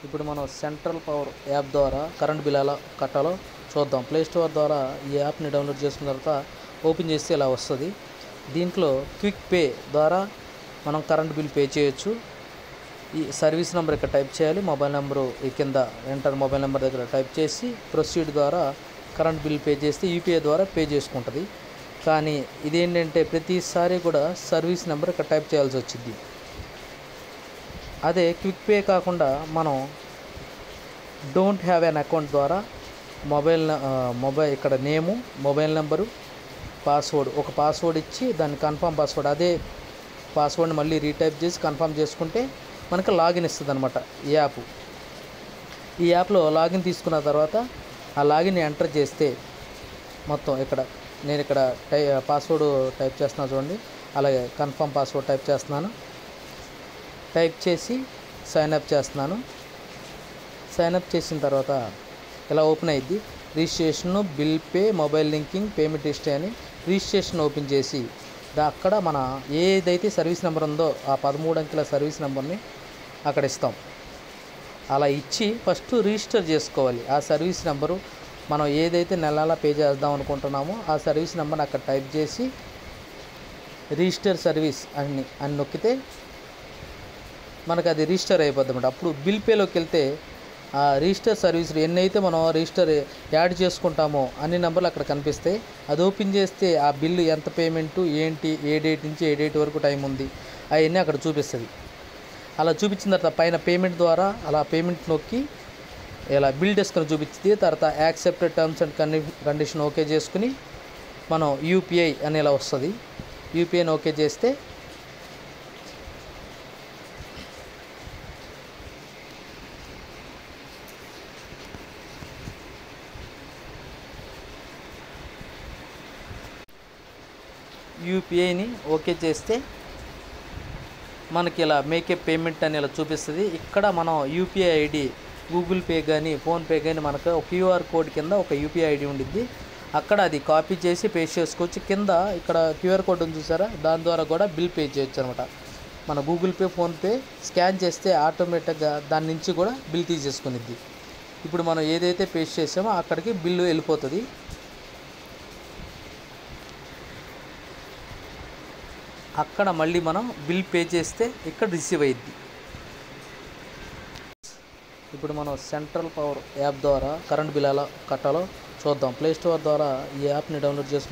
ఇప్పుడు మనం central power app ద్వారా కరెంట్ బిల్ ఎలా కట్టాలో చూద్దాం. ప్లే స్టోర్ ద్వారా ఈ యాప్ని డౌన్లోడ్ చేసుకున్న తర్వాత ఓపెన్ చేస్తే ఇలా వస్తుంది. దీంట్లో క్విక్ పే ద్వారా మనం కరెంట్ బిల్ పే చేయొచ్చు. ఈ సర్వీస్ నెంబర్ ఇక్కడ టైప్ చేయాలి. మొబైల్ నెంబరు ఈ కింద ఎంటర్ మొబైల్ నెంబర్ దగ్గర టైప్ చేసి ప్రొసీడ్ ద్వారా కరెంట్ బిల్ పే చేస్తే యూపీఐ ద్వారా పే చేసుకుంటుంది. కానీ ఇదేంటంటే ప్రతిసారి కూడా సర్వీస్ నెంబర్ ఇక్కడ టైప్ చేయాల్సి వచ్చింది. అదే క్విక్ పే కాకుండా మనం డోంట్ హ్యావ్ ఎన్ అకౌంట్ ద్వారా మొబైల్ ఇక్కడ నేము, మొబైల్ నెంబరు, పాస్వర్డ్ ఒక పాస్వర్డ్ ఇచ్చి దాన్ని కన్ఫర్మ్ పాస్వర్డ్ అదే పాస్వర్డ్ని మళ్ళీ రీటైప్ చేసి కన్ఫర్మ్ చేసుకుంటే మనకు లాగిన్ ఇస్తుంది అనమాట ఈ యాప్. ఈ యాప్లో లాగిన్ తీసుకున్న తర్వాత ఆ లాగిన్ ఎంటర్ చేస్తే మొత్తం నేను ఇక్కడ పాస్వర్డ్ టైప్ చేస్తున్నాను చూడండి. అలాగే కన్ఫర్మ్ పాస్వర్డ్ టైప్ చేస్తున్నాను. టైప్ చేసి సైన్ అప్ చేస్తున్నాను. సైన్ అప్ చేసిన తర్వాత ఇలా ఓపెన్ అయ్యిద్ది. Registration, bill pay, mobile linking, payment history అని రిజిస్ట్రేషన్ ఓపెన్ చేసి అక్కడ మన ఏదైతే సర్వీస్ నెంబర్ ఉందో ఆ 13 అంకెల సర్వీస్ నెంబర్ని అక్కడ ఇస్తాం. అలా ఇచ్చి ఫస్ట్ రిజిస్టర్ చేసుకోవాలి. ఆ సర్వీస్ నెంబరు మనం ఏదైతే నెలలా పే చేద్దాం అనుకుంటున్నామో ఆ సర్వీస్ నెంబర్ని అక్కడ టైప్ చేసి రిజిస్టర్ సర్వీస్ అని నొక్కితే మనకు అది రిజిస్టర్ అయిపోద్ది అన్నమాట. అప్పుడు బిల్ పేలోకి వెళ్తే ఆ రిజిస్టర్ సర్వీసులు ఎన్నైతే మనం రిజిస్టర్ యాడ్ చేసుకుంటామో అన్ని నెంబర్లు అక్కడ కనిపిస్తాయి. అది ఓపెన్ చేస్తే ఆ బిల్లు ఎంత పేమెంటు ఏంటి, ఏ డేట్ నుంచి ఏ డేట్ వరకు టైం ఉంది అవన్నీ అక్కడ చూపిస్తుంది. అలా చూపించిన తర్వాత పైన పేమెంట్ ద్వారా అలా పేమెంట్ నొక్కి ఇలా బిల్ డెస్క్ అని చూపించింది. తర్వాత accepted terms and condition okay చేసుకుని మనం యూపీఐ అని ఇలా వస్తుంది. యూపీఐని ఓకే చేస్తే మనకి ఇలా మేక్ ఏ పేమెంట్ అని ఇలా చూపిస్తుంది. ఇక్కడ మనం యూపీఐ ఐడి గూగుల్ పే కానీ ఫోన్పే కానీ మనకు ఒక క్యూఆర్ కోడ్ కింద ఒక యూపీఐ ఐడి ఉండిద్ది. అక్కడ అది కాపీ చేసి పేస్ట్ చేసుకోవచ్చు. కింద ఇక్కడ క్యూఆర్ కోడ్ ఉంది చూసారా, దాని ద్వారా కూడా బిల్ పే చేయొచ్చు అనమాట. మన గూగుల్ పే, ఫోన్పే స్కాన్ చేస్తే ఆటోమేటిక్గా దాని నుంచి కూడా బిల్ తీసేసుకునిద్ది. ఇప్పుడు మనం ఏదైతే పేస్ట్ చేసామో అక్కడికి బిల్లు వెళ్ళిపోతుంది. అక్కడ మళ్ళీ మనం బిల్ పే చేస్తే ఇక్కడ రిసీవ్ అయ్యిద్ది. ఇప్పుడు మనం సెంట్రల్ పవర్ యాప్ ద్వారా కరెంట్ బిల్ ఎలా కట్టాలో చూద్దాం. ప్లే స్టోర్ ద్వారా ఈ యాప్ని డౌన్లోడ్ చేసుకున్న